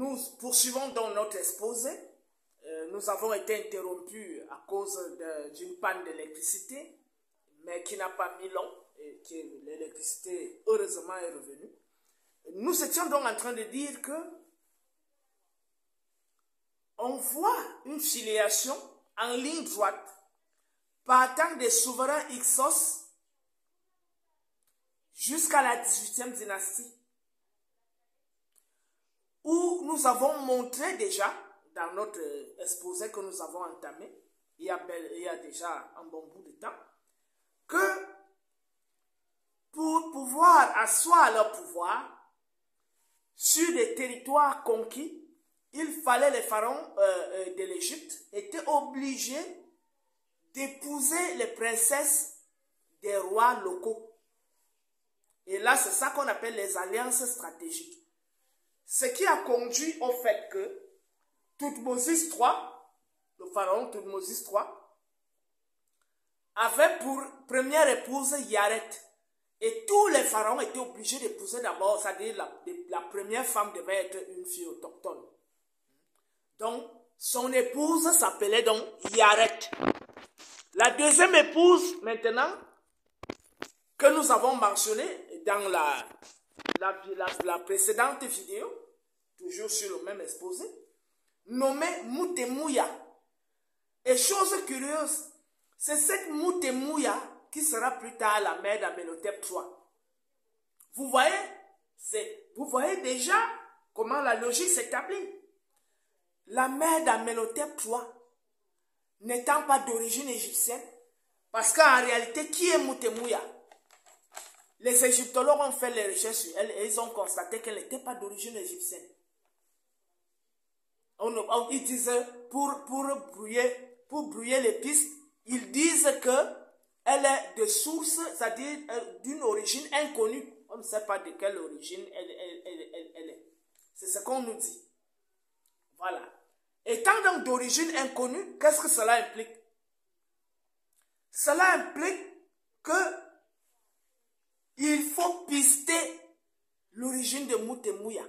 Nous poursuivons dans notre exposé. Nous avons été interrompus à cause d'une panne d'électricité, mais qui n'a pas mis long et que l'électricité, heureusement, est revenue. Nous étions donc en train de dire que on voit une filiation en ligne droite partant des souverains Hyksos jusqu'à la 18e dynastie, où nous avons montré déjà, dans notre exposé que nous avons entamé, il y a déjà un bon bout de temps, que pour pouvoir asseoir leur pouvoir sur des territoires conquis, il fallait, les pharaons de l'Égypte étaient obligés d'épouser les princesses des rois locaux. Et là, c'est ça qu'on appelle les alliances stratégiques. Ce qui a conduit au fait que Thoutmôsis III, le pharaon Thoutmôsis III, avait pour première épouse Yaret. Et tous les pharaons étaient obligés d'épouser d'abord, c'est-à-dire la première femme devait être une fille autochtone. Donc, son épouse s'appelait donc Yaret. La deuxième épouse, maintenant, que nous avons mentionnée dans la précédente vidéo, toujours sur le même exposé, nommée Moutemouya. Et chose curieuse, c'est cette Moutemouya qui sera plus tard la mère d'Amenhotep III. Vous voyez déjà comment la logique s'établit. La mère d'Amenhotep III n'étant pas d'origine égyptienne, parce qu'en réalité, qui est Moutemouya? Les égyptologues ont fait les recherches sur elle et ils ont constaté qu'elle n'était pas d'origine égyptienne. Ils disent, pour brouiller les pistes, ils disent qu'elle est de source, c'est-à-dire d'une origine inconnue. On ne sait pas de quelle origine elle est. C'est ce qu'on nous dit. Voilà. Étant donc d'origine inconnue, qu'est-ce que cela implique? Cela implique que il faut pister l'origine de Moutemouya.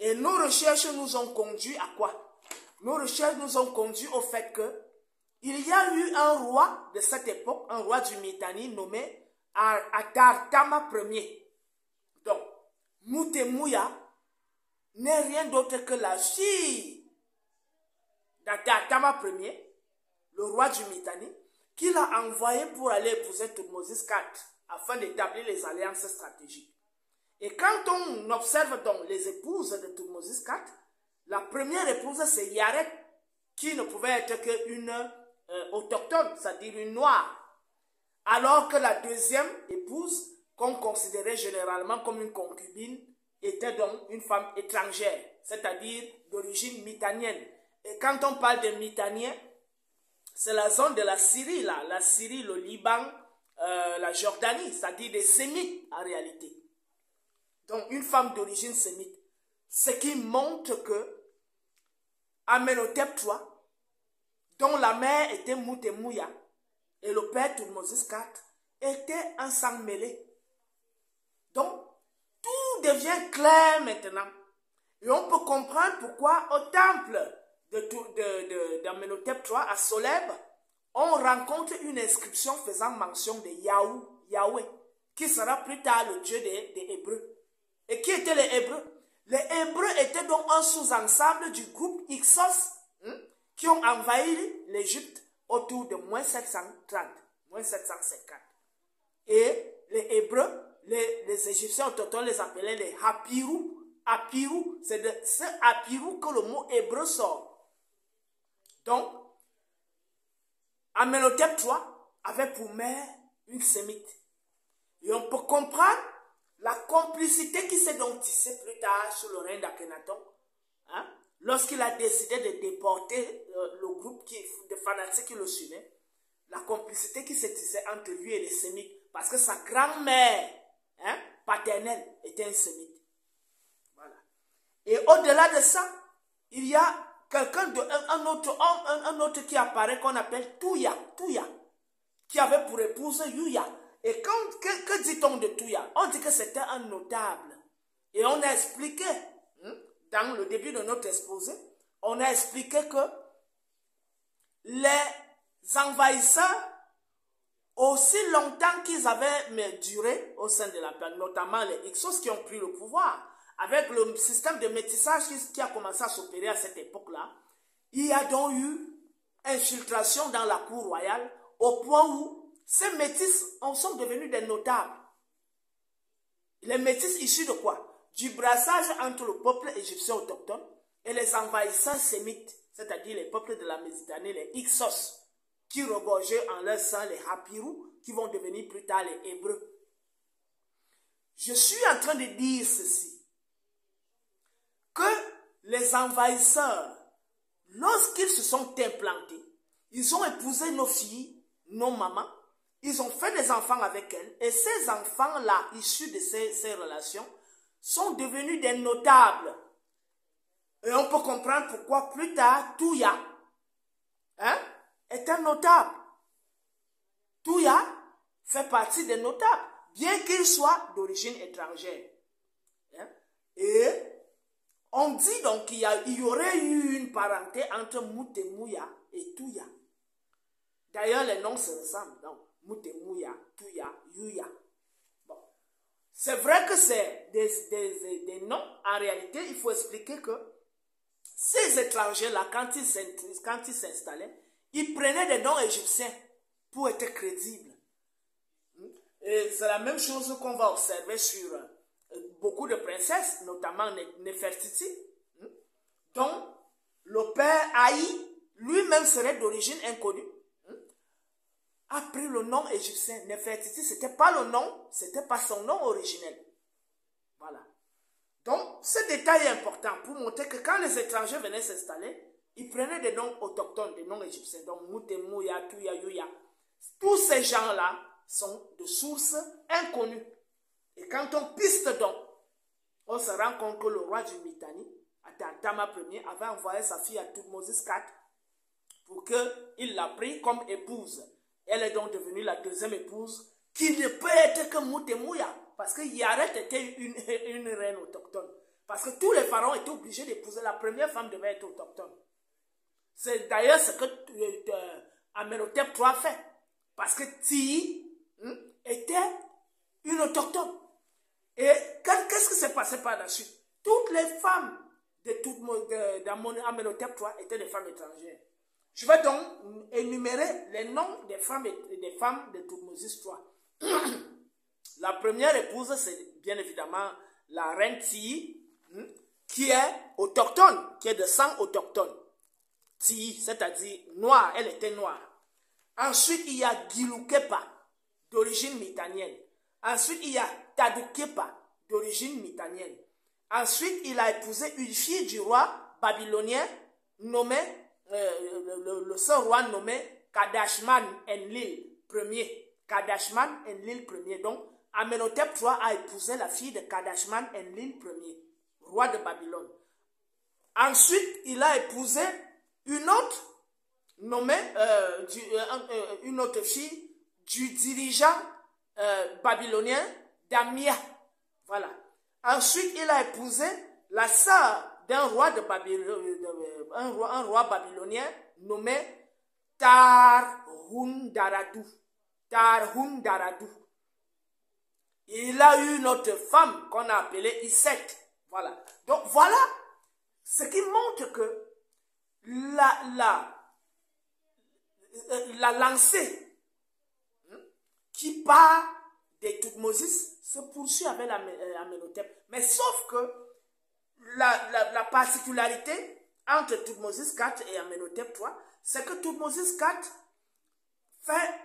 Et nos recherches nous ont conduit à quoi? Nos recherches nous ont conduit au fait que il y a eu un roi de cette époque, un roi du Mitanni nommé Atartama Ier. Donc, Moutemouya n'est rien d'autre que la fille d'Atartama Ier, le roi du Mitanni, qui l'a envoyé pour aller épouser Thoutmôsis IV afin d'établir les alliances stratégiques. Et quand on observe donc les épouses de Thoutmôsis IV, la première épouse c'est Yaret, qui ne pouvait être qu'une autochtone, c'est-à-dire une noire. Alors que la deuxième épouse, qu'on considérait généralement comme une concubine, était donc une femme étrangère, c'est-à-dire d'origine mitanienne. Et quand on parle de mitanien, c'est la zone de la Syrie, là, la Syrie, le Liban, la Jordanie, c'est-à-dire des Sémites en réalité. Donc une femme d'origine sémite. Ce qui montre que Amenhotep III, dont la mère était Moutemouya et le père Thoutmôsis IV, était un sang mêlé. Donc tout devient clair maintenant. Et on peut comprendre pourquoi au temple d'Amenhotep III à Soleb, on rencontre une inscription faisant mention de Yahweh, qui sera plus tard le Dieu des Hébreux. Et qui étaient les Hébreux? Les Hébreux étaient donc un sous-ensemble du groupe Hyksos qui ont envahi l'Égypte autour de moins 730, moins 750. Et les Hébreux, les Égyptiens autochtones les appelaient les Hapirou. Hapirou, c'est de ce Hapirou que le mot hébreu sort. Donc, Amenhotep III avait pour mère une sémite. Et on peut comprendre la complicité qui s'est donc tissée plus tard sous le règne d'Akhenaton, lorsqu'il a décidé de déporter le groupe de fanatiques qui le suivaient, la complicité qui s'est tissée entre lui et les sémites, parce que sa grand-mère paternelle était un sémite. Voilà. Et au-delà de ça, il y a un autre homme, un autre qui apparaît qu'on appelle Touya, qui avait pour épouse Yuya. Et que dit-on de Touya? On dit que c'était un notable. Et on a expliqué dans dans le début de notre exposé, on a expliqué que les envahisseurs, aussi longtemps qu'ils avaient duré au sein de la planète, notamment les Hyksos qui ont pris le pouvoir, avec le système de métissage qui a commencé à s'opérer à cette époque-là, il y a donc eu infiltration dans la cour royale au point où ces métis sont devenus des notables. Les métis issus de quoi? Du brassage entre le peuple égyptien autochtone et les envahisseurs sémites, c'est-à-dire les peuples de la Méditerranée, les Hyksos, qui regorgeaient en leur sein les Hapirous, qui vont devenir plus tard les Hébreux. Je suis en train de dire ceci, que les envahisseurs, lorsqu'ils se sont implantés, ils ont épousé nos filles, nos mamans, ils ont fait des enfants avec elles, et ces enfants-là, issus de ces relations, sont devenus des notables. Et on peut comprendre pourquoi plus tard, Touya est un notable. Touya fait partie des notables, bien qu'il soit d'origine étrangère. Et on dit donc qu'il y aurait eu une parenté entre Moutemouya et Touya. D'ailleurs, les noms se ressemblent. Donc, Moutemouya, Touya, Yuya. Bon. C'est vrai que c'est des noms. En réalité, il faut expliquer que ces étrangers-là, quand ils s'installaient, ils prenaient des noms égyptiens pour être crédibles. Et c'est la même chose qu'on va observer sur beaucoup de princesses, notamment Nefertiti, dont le père Haï, lui-même serait d'origine inconnue, a pris le nom égyptien. Nefertiti, ce n'était pas le nom, ce n'était pas son nom originel. Voilà. Donc, ce détail est important pour montrer que quand les étrangers venaient s'installer, ils prenaient des noms autochtones, des noms égyptiens. Donc, Moutemouya, Touya, Yuya. Tous ces gens-là sont de sources inconnues. Et quand on piste donc, on se rend compte que le roi du Mitanni, Atantama Ier, avait envoyé sa fille à Thutmosis IV pour qu'il la prie comme épouse. Elle est donc devenue la deuxième épouse qui ne peut être que Moutemouya. Parce que Yaret était une reine autochtone. Parce que tous les pharaons étaient obligés d'épouser. La première femme devait être autochtone. C'est d'ailleurs ce que Amenhotep III fait. Parce que Tiyi était une autochtone. Et qu'est-ce qui s'est passé par la suite? Toutes les femmes d'Amenhotep III étaient des femmes étrangères. Je vais donc énumérer les noms des femmes de Thutmosis III. La première épouse, c'est bien évidemment la reine Tiyi, qui est autochtone, qui est de sang autochtone. Tiyi, c'est-à-dire noire, elle était noire. Ensuite, il y a Gilukepa, d'origine mitanienne. Ensuite, il y a Tadukepa, d'origine mitanienne. Ensuite, il a épousé une fille du roi babylonien nommé, le seul roi nommé Kadashman Enlil Ier. Kadashman Enlil Ier. Donc, Amenhotep III a épousé la fille de Kadashman Enlil Ier, roi de Babylone. Ensuite, il a épousé une autre nommée, une autre fille du dirigeant babylonien Damia. Voilà. Ensuite, il a épousé la sœur d'un roi de Babylone, un roi babylonien nommé Tarhundaradu. Tarhundaradu. Il a eu une autre femme qu'on a appelée Iset. Voilà. Donc voilà ce qui montre que la lancée qui part de Thutmosis se poursuit avec Amenhotep. Mais sauf que la particularité entre Thutmosis IV et Amenhotep III, c'est que Thutmosis IV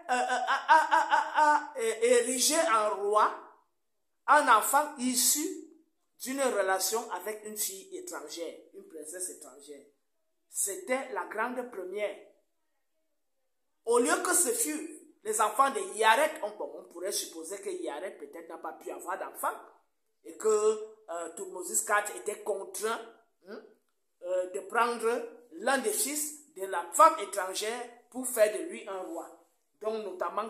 a érigé en roi un enfant issu d'une relation avec une fille étrangère, une princesse étrangère. C'était la grande première. Au lieu que ce fût les enfants de Yaret, on pourrait supposer que Yaret peut-être n'a pas pu avoir d'enfant et que Thutmosis IV était contraint de prendre l'un des fils de la femme étrangère pour faire de lui un roi. Donc notamment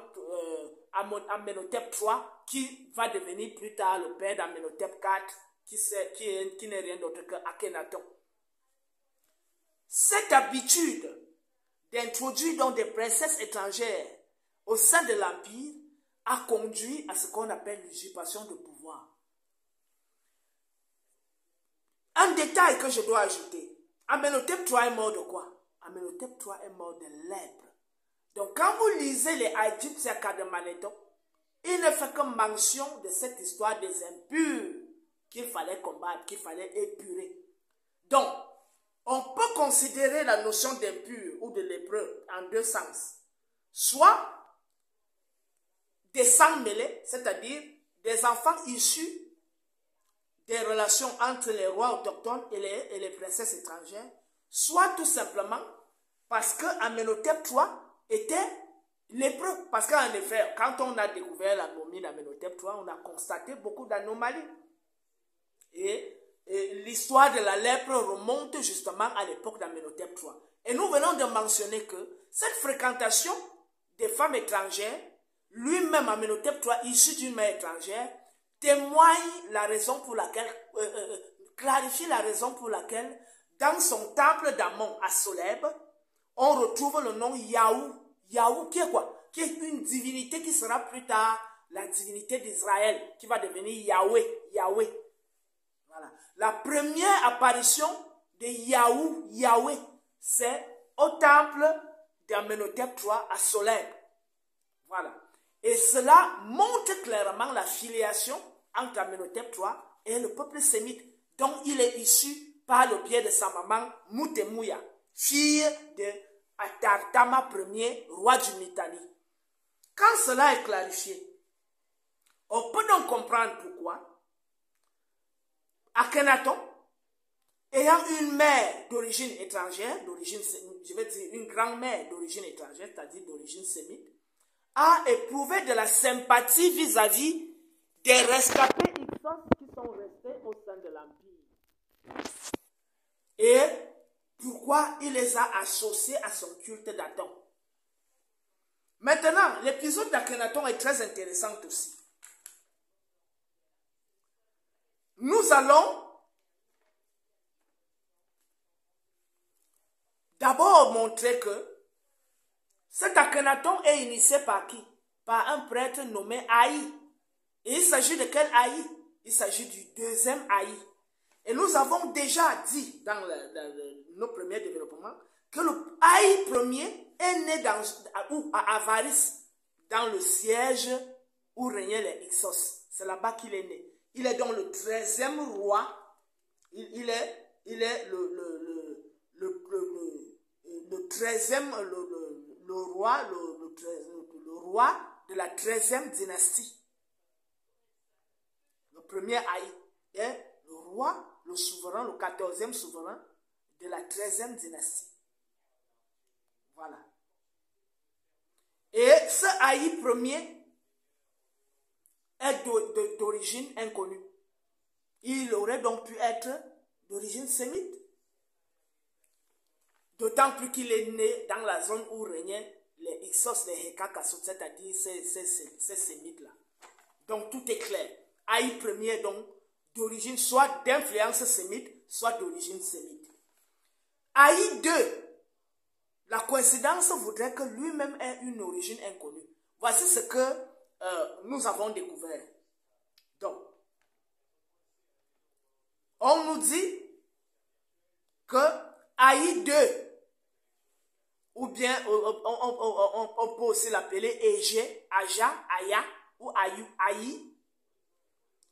Amenhotep III qui va devenir plus tard le père d'Amenhotep IV qui n'est rien d'autre que Akhenaton. Cette habitude d'introduire donc des princesses étrangères au sein de l'Empire a conduit à ce qu'on appelle l'usurpation de pouvoir. Un détail que je dois ajouter, Amenhotep III est mort de quoi? Amenhotep III est mort de lèpre. Donc quand vous lisez les Égyptiens de Manetho, il ne fait que mention de cette histoire des impurs qu'il fallait combattre, qu'il fallait épurer. Donc, on peut considérer la notion d'impur ou de lépreux en deux sens. Soit des sangs mêlés, c'est-à-dire des enfants issus des relations entre les rois autochtones et les princesses étrangères, soit tout simplement parce que Amenhotep III était lépreux. Parce qu'en effet, quand on a découvert la momie d'Amenhotep III, on a constaté beaucoup d'anomalies. Et l'histoire de la lèpre remonte justement à l'époque d'Amenhotep III. Et nous venons de mentionner que cette fréquentation des femmes étrangères, lui-même Amenhotep III, issu d'une mère étrangère, témoigne la raison pour laquelle, clarifie la raison pour laquelle, dans son temple d'Amon à Soleb, on retrouve le nom Yahou. Yahou qui est quoi? Qui est une divinité qui sera plus tard la divinité d'Israël, qui va devenir Yahweh. Yahweh. Voilà. La première apparition de Yahou, Yahweh, c'est au temple d'Amenhotep III à Soleb. Voilà. Et cela montre clairement la filiation entre Amenhotep III et le peuple sémite, dont il est issu par le biais de sa maman Moutemouya, fille de Atartama Ier, roi du Mitanni. Quand cela est clarifié, on peut donc comprendre pourquoi Akhenaton, ayant une mère d'origine étrangère, je vais dire une grand-mère d'origine étrangère, c'est-à-dire d'origine sémite, a éprouvé de la sympathie vis-à-vis des rescapés Hyksos qui sont restés au sein de l'Empire. Et pourquoi il les a associés à son culte d'Aton. Maintenant, l'épisode d'Akhenaton est très intéressant aussi. Nous allons d'abord montrer que cet Akhenaton est initié par qui? Par un prêtre nommé Haï. Et il s'agit de quel Haï? Il s'agit du deuxième Haï. Et nous avons déjà dit dans nos premiers développements que le Haï premier est né à Avaris, dans le siège où régnaient les Hyksos. C'est là-bas qu'il est né. Il est donc le 13e roi. Il est le 13e, le roi de la 13e dynastie. Le premier Haï est le roi, le souverain, le 14e souverain de la 13e dynastie. Voilà. Et ce Haï premier est d'origine inconnue. Il aurait donc pu être d'origine sémite. D'autant plus qu'il est né dans la zone où régnaient les Hyksos, les Hekakasot, c'est-à-dire ces sémites-là. Donc tout est clair. Haï premier donc d'origine soit d'influence sémite, soit d'origine sémite. Haï 2, la coïncidence voudrait que lui-même ait une origine inconnue. Voici ce que nous avons découvert. Donc, on nous dit que Haï 2, ou bien on peut aussi l'appeler Égé, Aja, Aya ou Haï.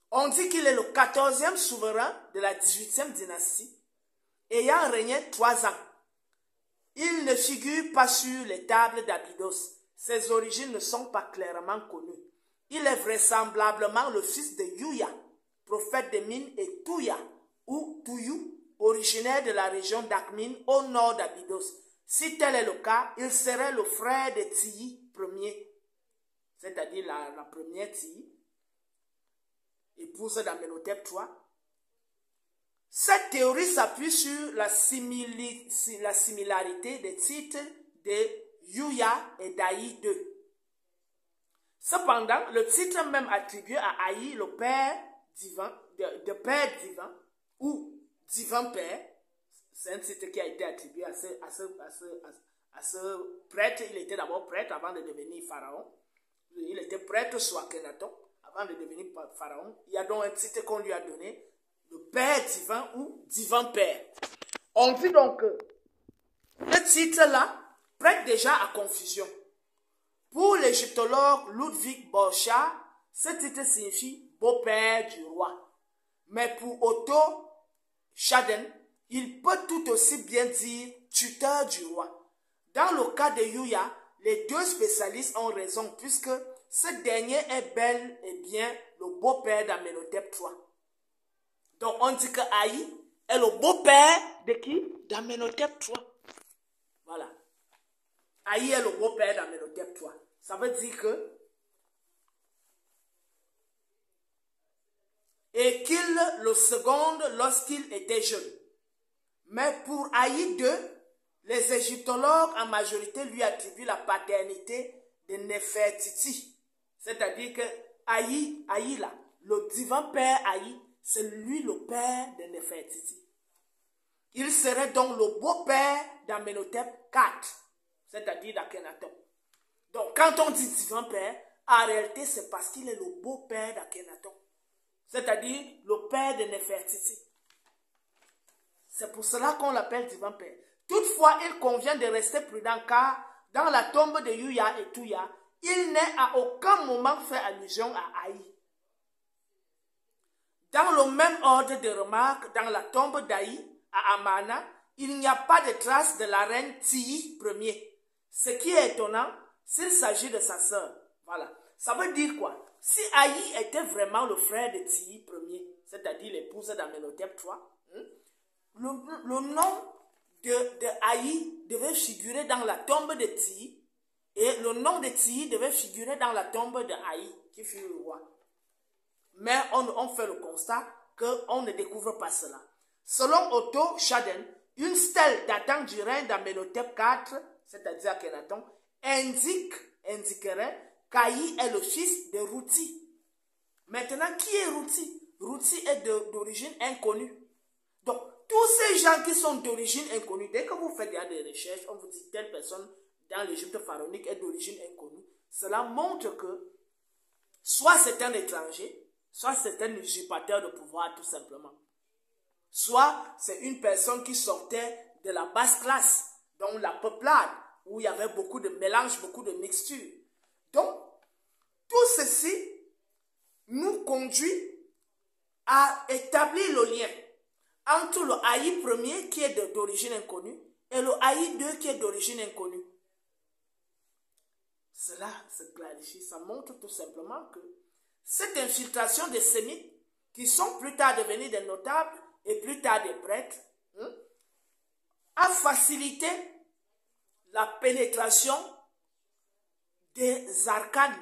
On dit qu'il est le 14e souverain de la 18e dynastie, ayant régné 3 ans. Il ne figure pas sur les tables d'Abydos. Ses origines ne sont pas clairement connues. Il est vraisemblablement le fils de Yuya, prophète de Min, et Touya, ou Touyou, originaire de la région d'Akmin, au nord d'Abydos. Si tel est le cas, il serait le frère de Tiyi Ier, c'est-à-dire la première Tiyi, épouse d'Amenhotep III. Cette théorie s'appuie sur la similarité des titres de Yuya et d'Haï II. Cependant, le titre même attribué à Haï, le père divin, de Père divin ou divin Père. C'est un titre qui a été attribué à ce prêtre. Il était d'abord prêtre avant de devenir pharaon. Il était prêtre sous Akhenaton avant de devenir pharaon. Il y a donc un titre qu'on lui a donné, le Père divin ou divin Père. On dit donc que ce titre-là prête déjà à confusion. Pour l'égyptologue Ludwig Borchardt, ce titre signifie beau-père du roi. Mais pour Otto Schaden, il peut tout aussi bien dire tuteur du roi. Dans le cas de Yuya, les deux spécialistes ont raison puisque ce dernier est bel et bien le beau-père d'Amenhotep III. Donc on dit que Haï est le beau-père de qui? D'Amenhotep III. Voilà. Haï est le beau-père d'Amenhotep III. Ça veut dire que et qu'il le seconde lorsqu'il était jeune. Mais pour Haï II, les égyptologues en majorité lui attribuent la paternité de Nefertiti. C'est-à-dire que Haï là, le divin père Haï, c'est lui le père de Nefertiti. Il serait donc le beau-père d'Amenhotep IV, c'est-à-dire d'Akhenaton. Donc quand on dit divin père, en réalité c'est parce qu'il est le beau-père d'Akhenaton. C'est-à-dire le père de Nefertiti. C'est pour cela qu'on l'appelle divin père. Toutefois, il convient de rester prudent car dans la tombe de Yuya et Tuya, il n'est à aucun moment fait allusion à Haï. Dans le même ordre de remarque, dans la tombe d'Haï, à Amana, il n'y a pas de trace de la reine Tiyi Ier. Ce qui est étonnant, s'il s'agit de sa sœur. Voilà. Ça veut dire quoi? Si Haï était vraiment le frère de Tiyi Ier, c'est-à-dire l'épouse d'Amenhotep III, le nom de Haï devait figurer dans la tombe de Tiyi et le nom de Tiyi devait figurer dans la tombe de Haï, qui fut le roi. Mais on fait le constat qu'on ne découvre pas cela. Selon Otto Schaden, une stèle datant du règne d'Amenhotep IV, c'est-à-dire Akhenaton, indiquerait qu'Haï est le fils de Ruti. Maintenant, qui est Ruti? Ruti est d'origine inconnue. Donc, tous ces gens qui sont d'origine inconnue, dès que vous faites des recherches, on vous dit telle personne dans l'Égypte pharaonique est d'origine inconnue. Cela montre que soit c'est un étranger, soit c'est un usurpateur de pouvoir tout simplement. Soit c'est une personne qui sortait de la basse classe, donc la peuplade, où il y avait beaucoup de mélange, beaucoup de mixture. Donc, tout ceci nous conduit à établir le lien entre le Haï premier qui est d'origine inconnue et le Haï II qui est d'origine inconnue. Cela se clarifie, ça montre tout simplement que cette infiltration des Sémites, qui sont plus tard devenus des notables et plus tard des prêtres, a facilité la pénétration des arcanes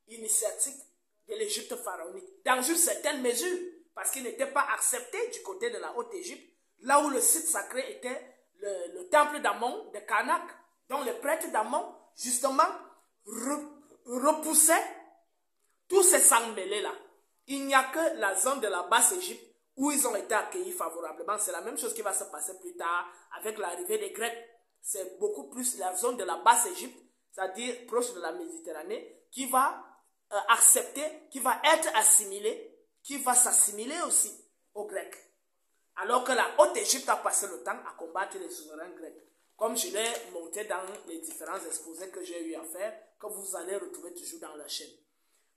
initiatiques de l'Égypte pharaonique, dans une certaine mesure, parce qu'il n'était pas accepté du côté de la Haute-Égypte, là où le site sacré était le temple d'Amon, de Karnak, dont les prêtres d'Amon, justement, repoussaient tous ces sangs mêlés-là. Il n'y a que la zone de la Basse-Égypte où ils ont été accueillis favorablement. C'est la même chose qui va se passer plus tard avec l'arrivée des Grecs. C'est beaucoup plus la zone de la Basse-Égypte, c'est-à-dire proche de la Méditerranée, qui va accepter, qui va être assimilée, qui va s'assimiler aussi aux Grecs. Alors que la Haute-Égypte a passé le temps à combattre les souverains grecs. Comme je l'ai montré dans les différents exposés que j'ai eu à faire, que vous allez retrouver toujours dans la chaîne.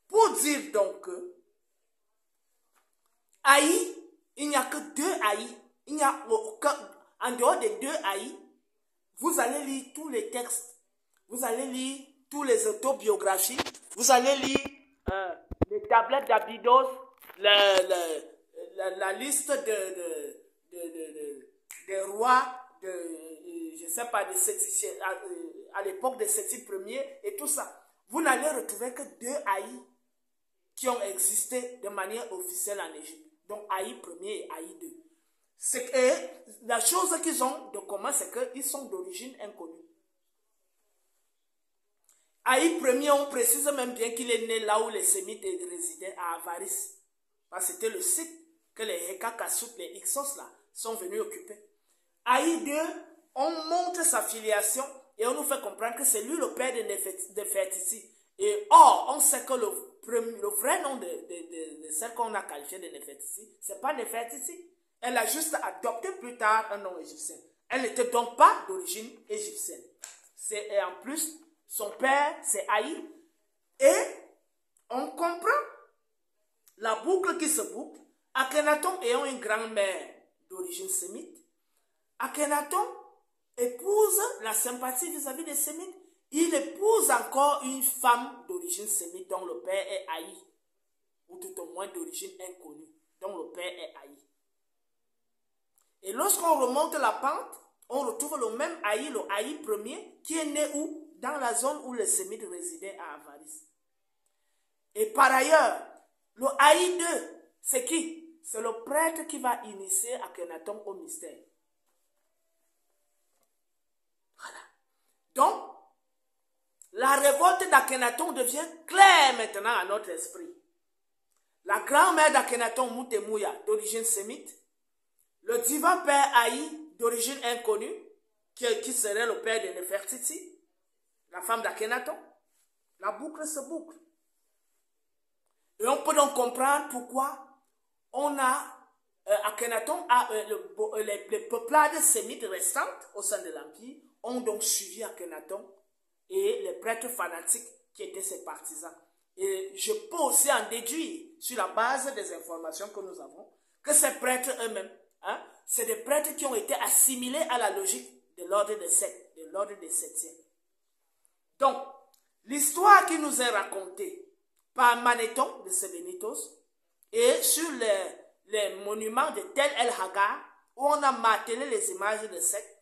Pour dire donc que Haï, il n'y a que deux Haï. Il n'y a aucun, en dehors des deux Haï, vous allez lire tous les textes, vous allez lire tous les autobiographies, vous allez lire les tablettes d'Abydos, la liste des rois, je ne sais pas, à l'époque de Séti Ier et tout ça. Vous n'allez retrouver que deux Haï qui ont existé de manière officielle en Égypte. Donc Haï Ier et Haï II. Et la chose qu'ils ont de commun, c'est qu'ils sont d'origine inconnue. Haï Ier, on précise même bien qu'il est né là où les Sémites résidaient, à Avaris. Parce que c'était le site que les Hekakasut, les Hyksos là, sont venus occuper. Haï II, on montre sa filiation et on nous fait comprendre que c'est lui le père de Nefertiti. Et or, on sait que le vrai nom de celle qu'on a qualifiée de Nefertiti, ce n'est pas Nefertiti. Elle a juste adopté plus tard un nom égyptien. Elle n'était donc pas d'origine égyptienne. Et en plus, son père, c'est Haï. Et on comprend la boucle qui se boucle. Akhenaton ayant une grand-mère d'origine sémite, Akhenaton épouse la sympathie vis-à-vis des Sémites. Il épouse encore une femme d'origine sémite dont le père est Haï, ou tout au moins d'origine inconnue, dont le père est Haï. Et lorsqu'on remonte la pente, on retrouve le même Haï, le Haï premier, qui est né où? Dans la zone où les Sémites résidaient à Avaris. Et par ailleurs, le Haï II, c'est qui? C'est le prêtre qui va initier Akhenaton au mystère. Voilà. Donc, la révolte d'Akhenaton devient claire maintenant à notre esprit. La grand-mère d'Akhenaton, Moutemouya, d'origine sémite, le divin père Haï, d'origine inconnue, qui serait le père de Nefertiti, la femme d'Akhenaton, la boucle se boucle. Et on peut donc comprendre pourquoi on a Akhenaton, les peuplades sémites restantes au sein de l'Empire ont donc suivi Akhenaton et les prêtres fanatiques qui étaient ses partisans. Et je peux aussi en déduire, sur la base des informations que nous avons, que ces prêtres eux-mêmes, hein, c'est des prêtres qui ont été assimilés à la logique de l'ordre des Sept, de l'ordre des Septièmes. Donc, l'histoire qui nous est racontée par Manéthon de Sélénitos et sur les monuments de Tel el-Hagar, où on a martelé les images de Seth,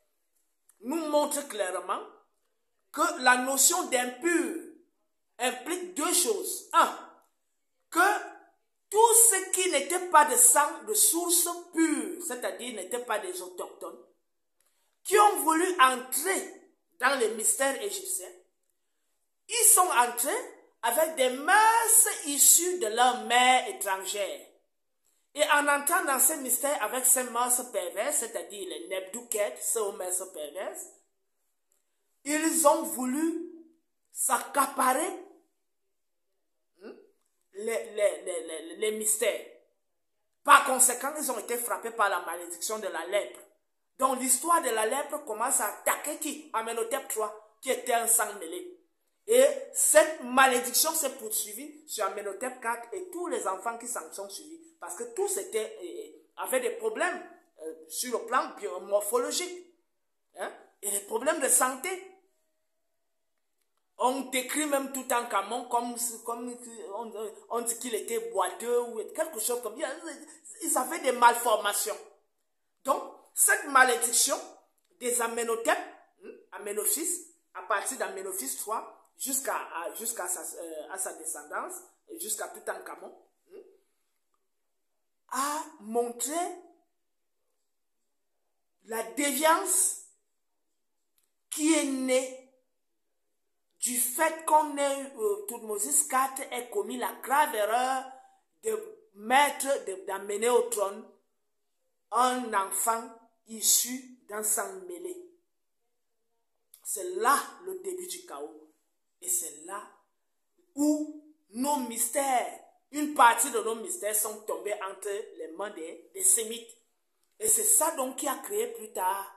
nous montre clairement que la notion d'impur implique deux choses. Un, que tout ce qui n'était pas de sang de source pure, c'est-à-dire n'était pas des autochtones, qui ont voulu entrer dans les mystères égyptiens, ils sont entrés avec des mœurs issues de leur mère étrangère. Et en entrant dans ces mystères avec ces mœurs perverses, c'est-à-dire les Nebduket, ces mœurs perverses, ils ont voulu s'accaparer les mystères. Par conséquent, ils ont été frappés par la malédiction de la lèpre. Donc l'histoire de la lèpre commence à attaquer qui? Amenhotep III, qui était un sang mêlé. Et cette malédiction s'est poursuivie sur Amenhotep IV et tous les enfants qui s'en sont suivis. Parce que tous avaient des problèmes sur le plan biomorphologique. Hein, et des problèmes de santé. On décrit même Toutankhamon comme on dit qu'il était boiteux ou quelque chose comme ça. Ils avaient des malformations. Donc, cette malédiction des Amenhotep, Amenophis, à partir d'Amenophis III, jusqu'à sa descendance, jusqu'à Toutankhamon, a montré la déviance qui est née du fait qu'on ait, Thutmose IV ait commis la grave erreur d'amener au trône un enfant issu d'un sang mêlé. C'est là le début du chaos. Et c'est là où nos mystères, une partie de nos mystères sont tombés entre les mains des Sémites. Et c'est ça donc qui a créé plus tard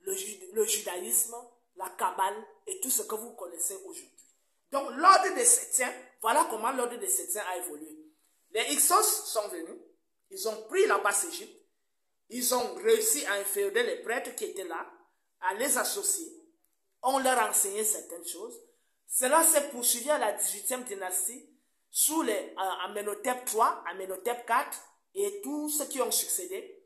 le judaïsme, la Kabbale et tout ce que vous connaissez aujourd'hui. Donc l'ordre des Septiens, voilà comment l'ordre des Septiens a évolué. Les Hyksos sont venus, ils ont pris la Basse-Égypte, ils ont réussi à inféoder les prêtres qui étaient là, à les associer, on leur a enseigné certaines choses. Cela s'est poursuivi à la 18e dynastie sous les Amenhotep III, Amenhotep IV et tous ceux qui ont succédé,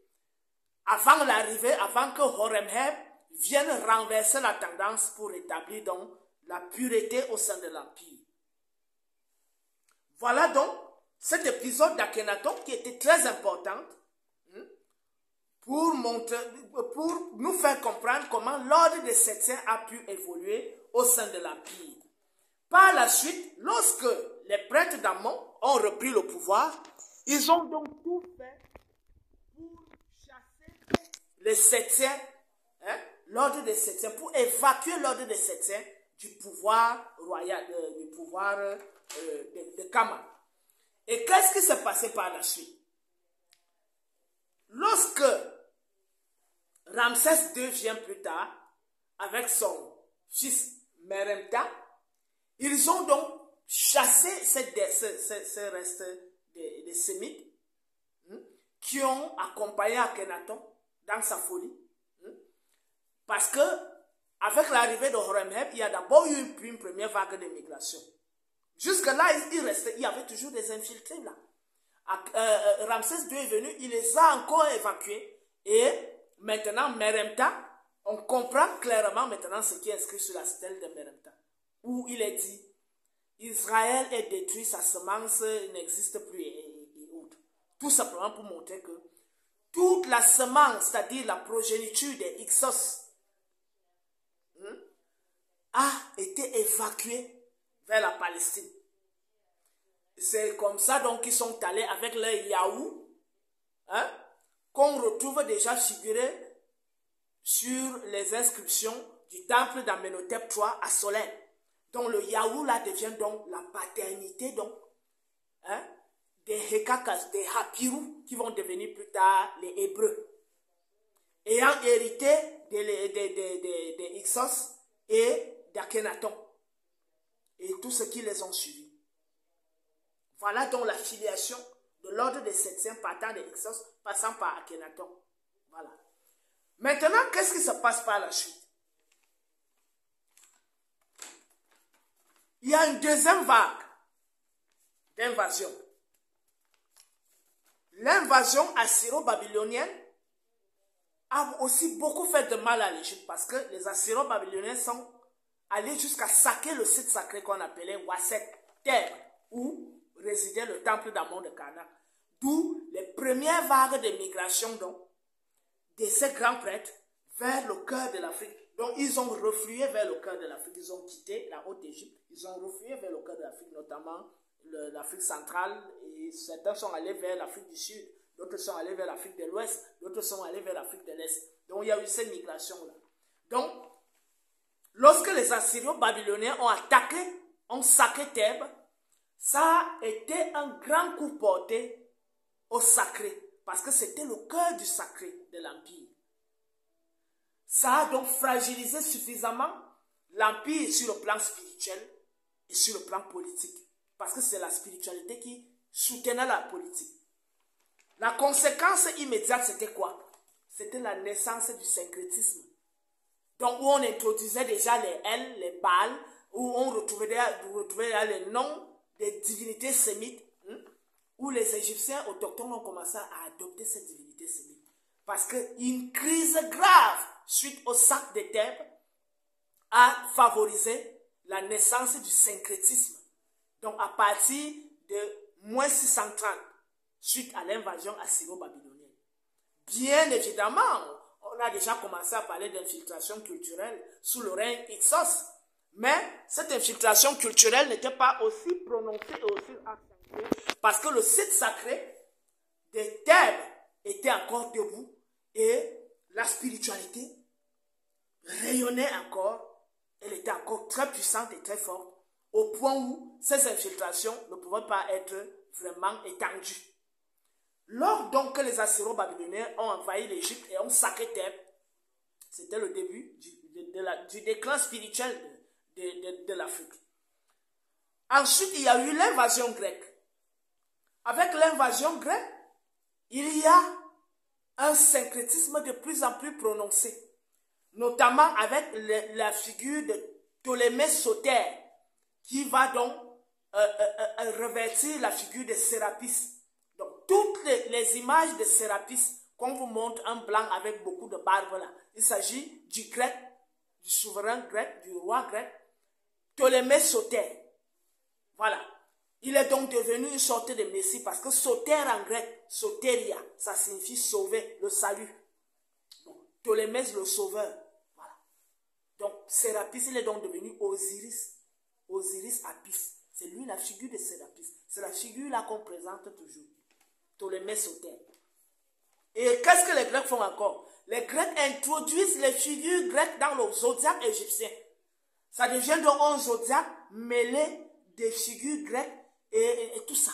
avant l'arrivée, avant que Horemheb vienne renverser la tendance pour établir donc la pureté au sein de l'Empire. Voilà donc cet épisode d'Akhenaton qui était très important pour nous faire comprendre comment l'ordre des Septiens a pu évoluer au sein de l'Empire. Par la suite, lorsque les prêtres d'Amon ont repris le pouvoir, ils ont donc tout fait les Sétiens, hein, l'ordre des Sétiens, pour évacuer l'ordre des Sétiens du pouvoir royal, du pouvoir de Kama. Et qu'est-ce qui s'est passé par la suite? Lorsque Ramsès II vient plus tard, avec son fils Meremta, ils ont donc chassé ces restes des Sémites qui ont accompagné Akhenaton dans sa folie. Parce que avec l'arrivée de Horemheb, il y a d'abord eu une première vague de migration. Jusque-là, il y avait toujours des infiltrés là. Ramsès II est venu, il les a encore évacués. Et maintenant, Meremta, on comprend clairement maintenant ce qui est inscrit sur la stèle de Meremta, où il est dit, Israël est détruit, sa semence n'existe plus et autres. Tout simplement pour montrer que toute la semence, c'est-à-dire la progéniture des Hyksos, a été évacuée vers la Palestine. C'est comme ça donc qu'ils sont allés avec leur Yahou, hein, qu'on retrouve déjà figuré sur les inscriptions du temple d'Amenhotep III à Solène. Donc le Yahou là devient donc la paternité donc, hein, des Hekakas, des Hapirou qui vont devenir plus tard les Hébreux, ayant hérité des Hyksos et d'Akhenaton et tous ceux qui les ont suivis. Voilà donc la filiation de l'ordre des Sétiens partant des Hyksos, passant par Akhenaton. Voilà. Maintenant, qu'est-ce qui se passe par la suite? Il y a une deuxième vague d'invasion. L'invasion assyro-babylonienne a aussi beaucoup fait de mal à l'Égypte parce que les Assyro-Babyloniens sont allés jusqu'à saquer le site sacré qu'on appelait Waset Thèbes, où résidait le temple d'Amon de Karnak. D'où les premières vagues de migration donc, de ces grands prêtres vers le cœur de l'Afrique. Donc ils ont reflué vers le cœur de l'Afrique, ils ont quitté la Haute-Égypte, ils ont reflué vers le cœur de l'Afrique, notamment l'Afrique centrale, et certains sont allés vers l'Afrique du Sud, d'autres sont allés vers l'Afrique de l'Ouest, d'autres sont allés vers l'Afrique de l'Est. Donc il y a eu cette migration-là. Donc, lorsque les Assyro-Babyloniens ont attaqué, ont saqué Thèbes, ça a été un grand coup porté au sacré, parce que c'était le cœur du sacré de l'Empire. Ça a donc fragilisé suffisamment l'Empire sur le plan spirituel et sur le plan politique, parce que c'est la spiritualité qui soutenait la politique. La conséquence immédiate, c'était quoi? C'était la naissance du syncrétisme. Donc, où on introduisait déjà les El, les Baal, où on retrouvait les noms des divinités sémites, où les Égyptiens autochtones ont commencé à adopter ces divinités sémites. Parce qu'une crise grave, suite au sac de Thèbes, a favorisé la naissance du syncrétisme. Donc, à partir de moins 630, suite à l'invasion assyro-babylonienne. Bien évidemment, on a déjà commencé à parler d'infiltration culturelle sous le règne Hyksos, mais cette infiltration culturelle n'était pas aussi prononcée et aussi accentuée parce que le site sacré des Thèbes était encore debout et la spiritualité rayonnait encore, elle était encore très puissante et très forte, au point où ces infiltrations ne pouvaient pas être vraiment étendues. Lors donc que les Assyro-Babyloniens ont envahi l'Égypte et ont saqué Thèbes, c'était le début du déclin spirituel de l'Afrique. Ensuite, il y a eu l'invasion grecque. Avec l'invasion grecque, il y a un syncrétisme de plus en plus prononcé, notamment avec la figure de Ptolémée Soter, qui va donc revêtir la figure de Sérapis. Donc, toutes les images de Sérapis, qu'on vous montre un blanc avec beaucoup de barbe là, il s'agit du grec, du souverain grec, du roi grec, Ptolémée Soter. Voilà. Il est donc devenu une sorte de messie parce que Soter en grec, soteria, ça signifie sauver, le salut. Donc, Ptolémée le sauveur. Voilà. Donc, Sérapis, il est donc devenu Osiris. Osiris Apis. C'est lui la figure de Sérapis. C'est la figure là qu'on présente toujours. Ptolémée Soter. Et qu'est-ce que les Grecs font encore? les Grecs introduisent les figures grecques dans le zodiaque égyptien. Ça devient donc un zodiaque mêlé des figures grecques et tout ça.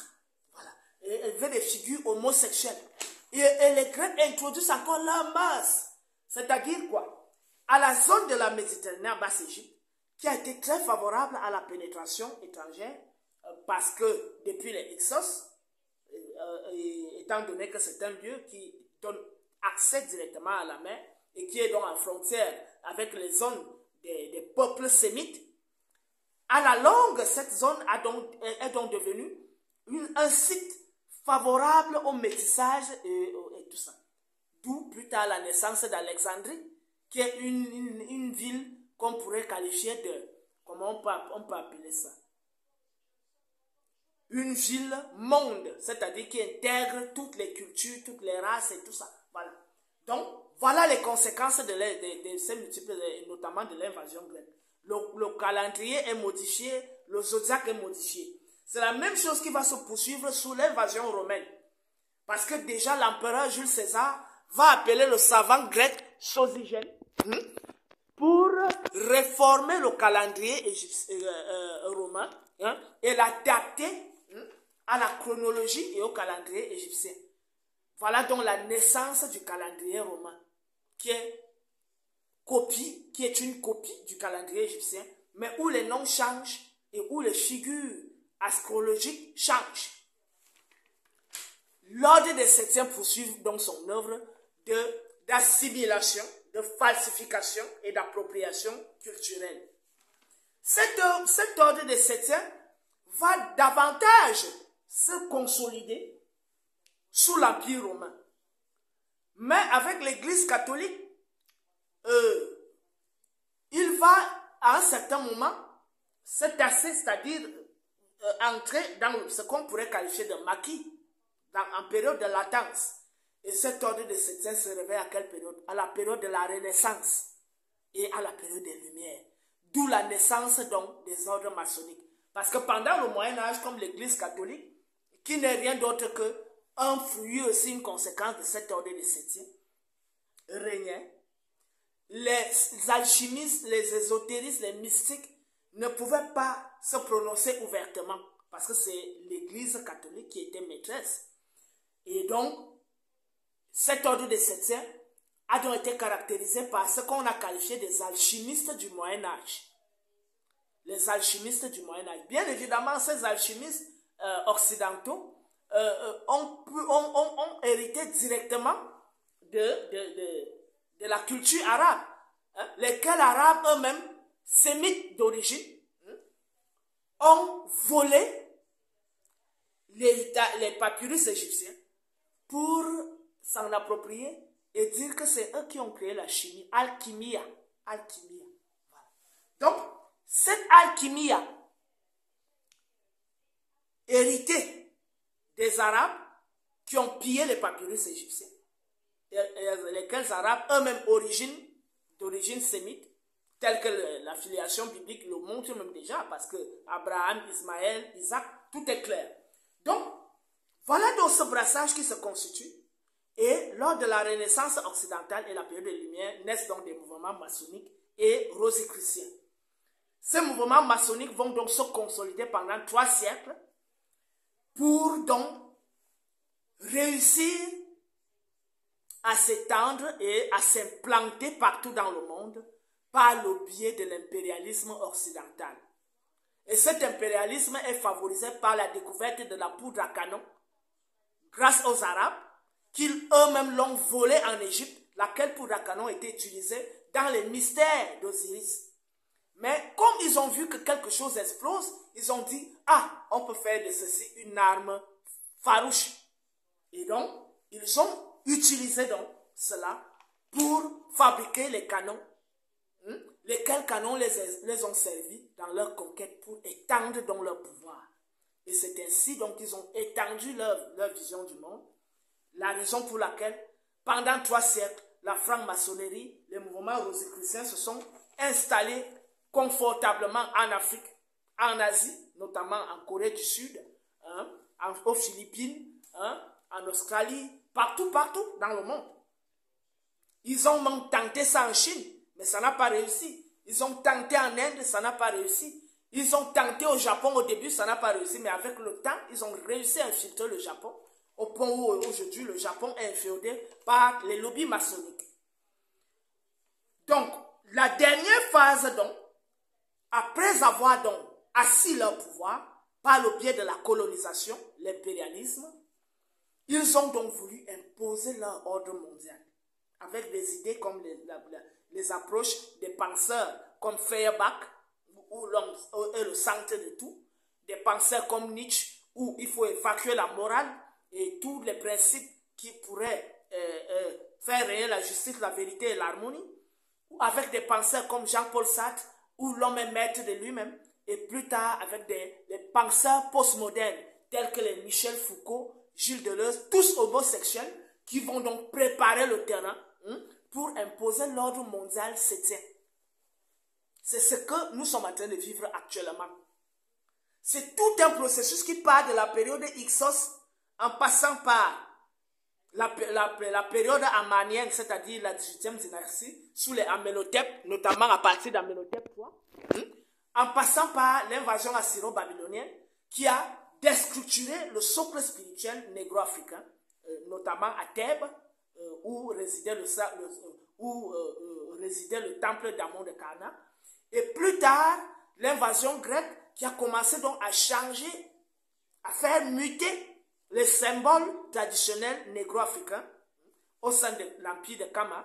Voilà. Et avec des figures homosexuelles. Et les Grecs introduisent encore leur mœurs. C'est-à-dire quoi? À la zone de la Méditerranée en Basse-Égypte, qui a été très favorable à la pénétration étrangère, parce que depuis les Hyksos, étant donné que c'est un lieu qui donne accès directement à la mer et qui est donc en frontière avec les zones des peuples sémites, à la longue, cette zone est donc devenue un site favorable au métissage et tout ça. D'où plus tard la naissance d'Alexandrie, qui est une ville qu'on pourrait qualifier de, comment on peut appeler ça? Une ville monde, c'est-à-dire qui intègre toutes les cultures, toutes les races et tout ça. Voilà. Donc, voilà les conséquences de ces multiples, notamment de l'invasion grecque. Le calendrier est modifié, le zodiaque est modifié. C'est la même chose qui va se poursuivre sous l'invasion romaine. Parce que déjà l'empereur Jules César va appeler le savant grec Sosygène pour réformer le calendrier romain et l'adapter à la chronologie et au calendrier égyptien. Voilà donc la naissance du calendrier romain, qui est une copie du calendrier égyptien, mais où les noms changent et où les figures astrologiques changent. L'ordre des Septiens poursuit donc son œuvre d'assimilation, de falsification et d'appropriation culturelle. Cet ordre des Septiens va davantage se consolider sous l'Empire romain. Mais avec l'Église catholique, il va à un certain moment se tasser, c'est-à-dire entrer dans ce qu'on pourrait qualifier de maquis, en période de latence. Et cet ordre de Septiens se réveille à quelle période? À la période de la Renaissance et à la période des Lumières. D'où la naissance donc des ordres maçonniques. Parce que pendant le Moyen-Âge, comme l'Église catholique, qui n'est rien d'autre qu'un fruit aussi, une conséquence de cet ordre de Septiens, régnait, les alchimistes, les ésotéristes, les mystiques ne pouvaient pas se prononcer ouvertement parce que c'est l'Église catholique qui était maîtresse. Et donc, cet ordre des Septiens a donc été caractérisé par ce qu'on a qualifié des alchimistes du Moyen-Âge. Les alchimistes du Moyen-Âge. Bien évidemment, ces alchimistes occidentaux ont hérité directement de la culture arabe, lesquels arabes eux-mêmes, sémites d'origine, ont volé les papyrus égyptiens pour s'en approprier et dire que c'est eux qui ont créé la chimie, alchimia. Voilà. Donc, cette alchimia héritée des Arabes qui ont pillé les papyrus égyptiens, lesquels Arabes eux-mêmes d'origine sémite, telle que la filiation biblique le montre même déjà, parce que Abraham, Ismaël, Isaac, tout est clair. Donc, voilà donc ce brassage qui se constitue. Et lors de la Renaissance occidentale et la période des Lumières, naissent donc des mouvements maçonniques et rosicruciens. Ces mouvements maçonniques vont donc se consolider pendant 3 siècles pour donc réussir à s'étendre et à s'implanter partout dans le monde par le biais de l'impérialisme occidental. Et cet impérialisme est favorisé par la découverte de la poudre à canon grâce aux Arabes, qu'ils eux-mêmes l'ont volée en Égypte, laquelle poudre à canon était utilisée dans les mystères d'Osiris. Mais comme ils ont vu que quelque chose explose, ils ont dit, ah, on peut faire de ceci une arme farouche. Et donc, ils ont utilisé donc cela pour fabriquer les canons, lesquels canons les ont servis dans leur conquête pour étendre donc leur pouvoir. Et c'est ainsi donc qu'ils ont étendu leur vision du monde. La raison pour laquelle, pendant 3 siècles, la franc-maçonnerie, les mouvements rosicruciens se sont installés confortablement en Afrique, en Asie, notamment en Corée du Sud, aux Philippines, en Australie, partout dans le monde. Ils ont même tenté ça en Chine, mais ça n'a pas réussi. Ils ont tenté en Inde, ça n'a pas réussi. Ils ont tenté au Japon au début, ça n'a pas réussi, mais avec le temps, ils ont réussi à infiltrer le Japon, au point où aujourd'hui le Japon est inféodé par les lobbies maçonniques. Donc, la dernière phase, donc, après avoir donc assis leur pouvoir par le biais de la colonisation, l'impérialisme, ils ont donc voulu imposer leur ordre mondial avec des idées comme les approches des penseurs comme Feuerbach, où l'homme est le centre de tout, des penseurs comme Nietzsche, où il faut évacuer la morale et tous les principes qui pourraient faire réel la justice, la vérité et l'harmonie, ou avec des penseurs comme Jean-Paul Sartre, où l'homme est maître de lui-même, et plus tard avec des penseurs postmodernes, tels que les Michel Foucault, Gilles Deleuze, tous homosexuels, qui vont donc préparer le terrain pour imposer l'ordre mondial septien. C'est ce que nous sommes en train de vivre actuellement. C'est tout un processus qui part de la période Hyksos en passant par la période amanienne, c'est-à-dire la 18e dynastie, sous les Amenhotep, notamment à partir d'Amenhotep III, en passant par l'invasion assyro-babylonienne qui a déstructuré le socle spirituel négro-africain, notamment à Thèbes, où résidait le temple d'Amon de Karnak. Et plus tard, l'invasion grecque qui a commencé donc à changer, à faire muter les symboles traditionnels négro-africains au sein de l'empire de Kama,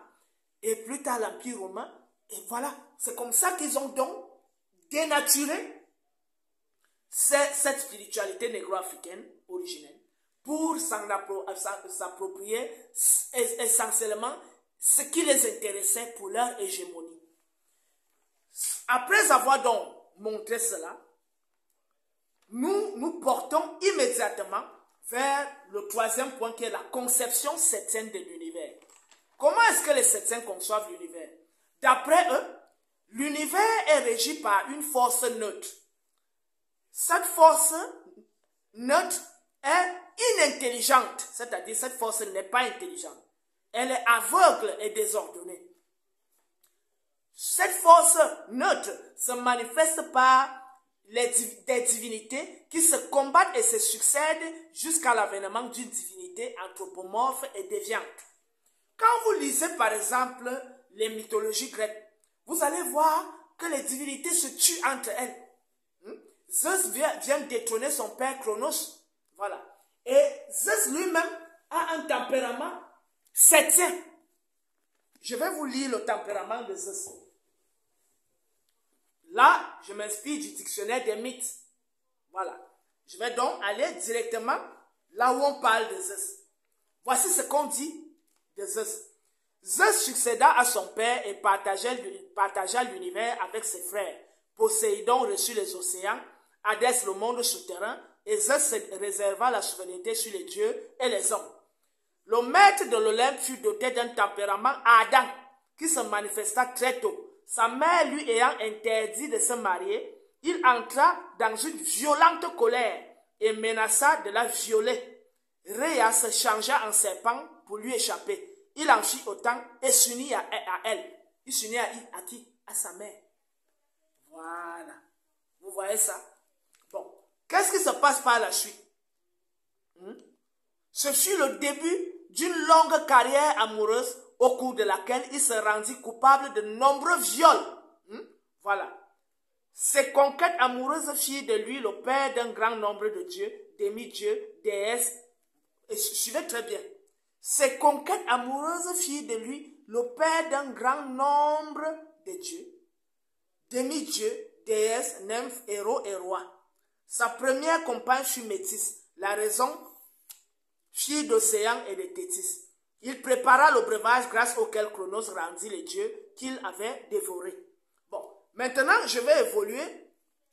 et plus tard l'empire romain. Et voilà, c'est comme ça qu'ils ont donc dénaturé cette spiritualité négro-africaine originelle pour s'approprier essentiellement ce qui les intéressait pour leur hégémonie. Après avoir donc montré cela, nous portons immédiatement vers le troisième point qui est la conception septième de l'univers. Comment est-ce que les septiens conçoivent l'univers? D'après eux, l'univers est régi par une force neutre. Cette force neutre est inintelligente, c'est-à-dire cette force n'est pas intelligente. Elle est aveugle et désordonnée. Cette force neutre se manifeste par des divinités qui se combattent et se succèdent jusqu'à l'avènement d'une divinité anthropomorphe et déviante. Quand vous lisez par exemple les mythologies grecques, vous allez voir que les divinités se tuent entre elles. Zeus vient détrôner son père Chronos. Voilà. Et Zeus lui-même a un tempérament septien. Je vais vous lire le tempérament de Zeus. Là, je m'inspire du dictionnaire des mythes. Voilà. Je vais donc aller directement là où on parle de Zeus. Voici ce qu'on dit de Zeus. Zeus succéda à son père et partagea l'univers avec ses frères. Poséidon reçut les océans, Hadès le monde souterrain, et Zeus se réserva la souveraineté sur les dieux et les hommes. Le maître de l'Olympe fut doté d'un tempérament ardent qui se manifesta très tôt. Sa mère lui ayant interdit de se marier, il entra dans une violente colère et menaça de la violer. Rhea se changea en serpent pour lui échapper. Il en fit autant et s'unit à elle. Il s'unit à qui? À sa mère. Voilà. Vous voyez ça? Bon. Qu'est-ce qui se passe par la suite? Ce fut le début d'une longue carrière amoureuse au cours de laquelle il se rendit coupable de nombreux viols. Voilà. Ses conquêtes amoureuses firent de lui le père d'un grand nombre de dieux, demi-dieux, déesses. Et suivez très bien. Ses conquêtes amoureuses firent de lui le père d'un grand nombre de dieux, demi-dieux, déesses, nymphes, héros et rois. Sa première compagne fut Métis. La raison, fille d'Océan et de Thétis. Il prépara le breuvage grâce auquel Chronos rendit les dieux qu'il avait dévorés. Bon, maintenant je vais évoluer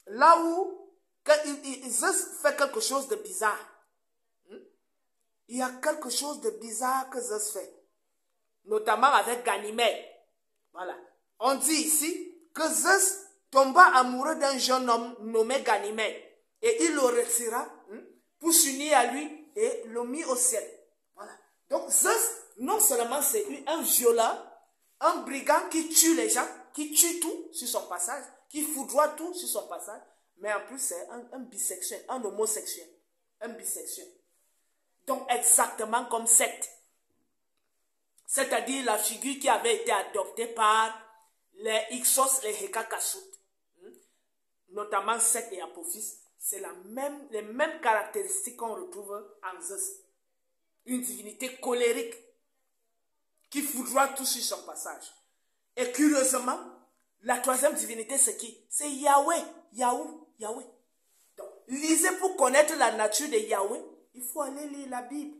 là où Zeus fait quelque chose de bizarre. Il y a quelque chose de bizarre que Zeus fait, notamment avec Ganymède. Voilà. On dit ici que Zeus tomba amoureux d'un jeune homme nommé Ganymède et il le retira pour s'unir à lui et le mit au ciel. Voilà. Donc Zeus, non seulement c'est un violeur, un brigand qui tue les gens, qui tue tout sur son passage, qui foudroie tout sur son passage, mais en plus c'est un bisexuel, un homosexuel, un bisexuel. Donc exactement comme Seth, c'est-à-dire la figure qui avait été adoptée par les Hyksos, les Hekakasut, notamment Seth et Apophis, c'est les mêmes caractéristiques qu'on retrouve en Zeus. Une divinité colérique qui foudroie tout sur son passage. Et curieusement, la troisième divinité, c'est qui? C'est Yahweh. Yahweh. Donc, lisez pour connaître la nature de Yahweh, il faut aller lire la Bible.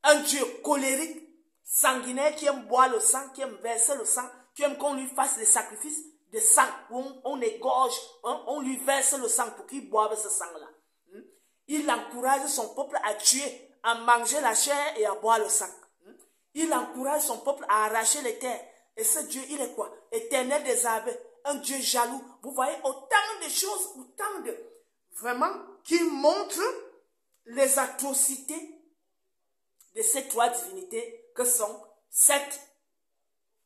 Un Dieu colérique, sanguinaire, qui aime boire le sang, qui aime verser le sang, qui aime qu'on lui fasse des sacrifices de sang, où on égorge, on lui verse le sang pour qu'il boive ce sang-là. Il encourage son peuple à tuer, à manger la chair et à boire le sang. Il encourage son peuple à arracher les terres. Et ce Dieu, il est quoi? Éternel des armées, un Dieu jaloux. Vous voyez autant de choses, autant de... Vraiment, qui montrent les atrocités de ces trois divinités que sont Seth,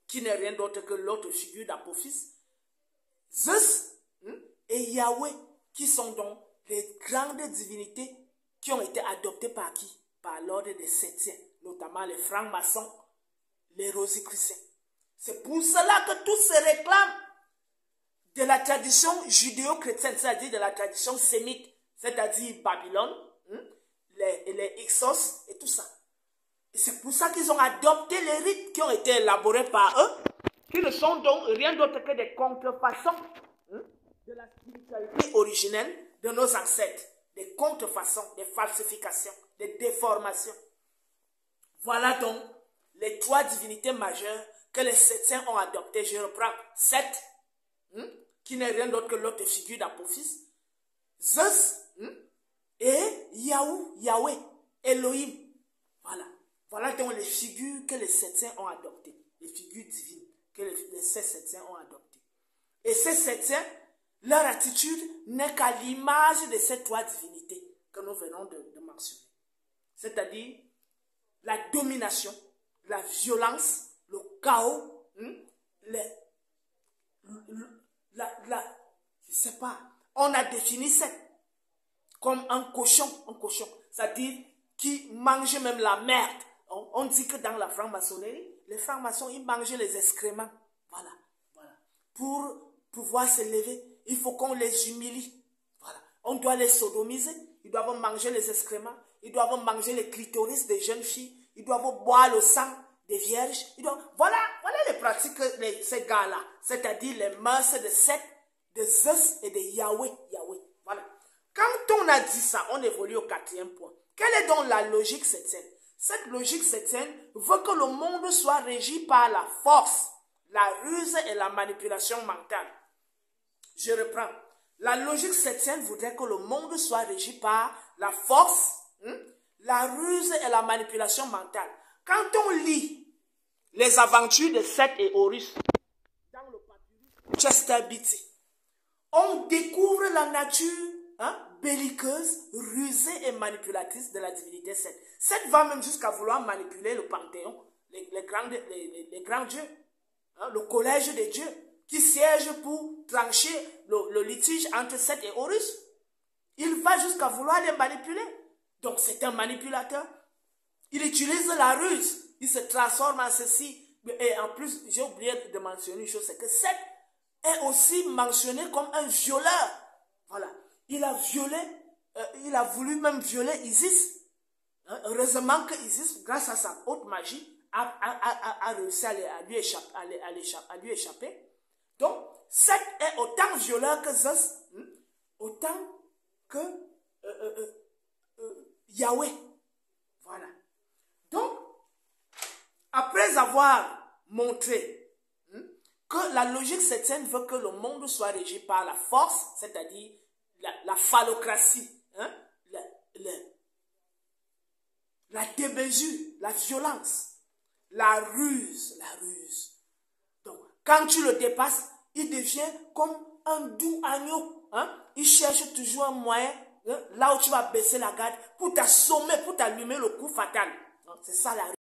qui n'est rien d'autre que l'autre figure d'Apophis, Zeus et Yahweh, qui sont donc les grandes divinités qui ont été adoptées par qui? Par l'ordre des Septiens, notamment les francs-maçons, les rosicruciens. C'est pour cela que tous se réclament de la tradition judéo-chrétienne, c'est-à-dire de la tradition sémite, c'est-à-dire Babylone, les Hyksos et tout ça. Et c'est pour ça qu'ils ont adopté les rites qui ont été élaborés par eux, qui ne sont donc rien d'autre que des contrefaçons de la spiritualité originelle de nos ancêtres. Des contrefaçons, des falsifications, des déformations. Voilà donc les trois divinités majeures que les Septiens ont adoptées. Je reprends Seth, qui n'est rien d'autre que l'autre figure d'Apophis, Zeus et Yahweh, Elohim. Voilà donc les figures que les Septiens ont adoptées, les figures divines que ces Septiens ont adoptées. Et ces Septiens, leur attitude n'est qu'à l'image de ces trois divinités que nous venons de mentionner. C'est-à-dire la domination, la violence, le chaos, je sais pas, on a défini ça comme un cochon, c'est-à-dire qui mange même la merde. On dit que dans la franc-maçonnerie, les francs-maçons, ils mangent les excréments. Voilà. Pour pouvoir se lever, il faut qu'on les humilie. Voilà. On doit les sodomiser. Ils doivent manger les excréments. Ils doivent manger les clitoris des jeunes filles. Ils doivent boire le sang des vierges. Voilà les pratiques de ces gars-là. C'est-à-dire les mœurs de Seth, de Zeus et de Yahweh. Voilà. Quand on a dit ça, on évolue au quatrième point. Quelle est donc la logique septienne? Cette logique septienne veut que le monde soit régi par la force, la ruse et la manipulation mentale. Je reprends. La logique septienne voudrait que le monde soit régi par la force, la ruse et la manipulation mentale. Quand on lit les aventures de Seth et Horus dans le papyrus Chester Beatty, on découvre la nature belliqueuse, rusée et manipulatrice de la divinité Seth. Seth va même jusqu'à vouloir manipuler le panthéon, les grands dieux, le collège des dieux, qui siège pour trancher le litige entre Seth et Horus. Il va jusqu'à vouloir les manipuler. Donc c'est un manipulateur. Il utilise la ruse. Il se transforme en ceci. Et en plus, j'ai oublié de mentionner une chose, c'est que Seth est aussi mentionné comme un violeur. Voilà. Il a voulu même violer Isis. Heureusement que Isis, grâce à sa haute magie, a réussi à lui échapper. Donc, Seth est autant violeur que Zeus, autant que Yahweh. Voilà. Donc, après avoir montré que la logique septienne veut que le monde soit régi par la force, c'est-à-dire la phallocratie, la démesure, la violence, la ruse. Donc, quand tu le dépasses, il devient comme un doux agneau. Il cherche toujours un moyen, là où tu vas baisser la garde, pour t'assommer, pour t'allumer le coup fatal. C'est ça la ruse.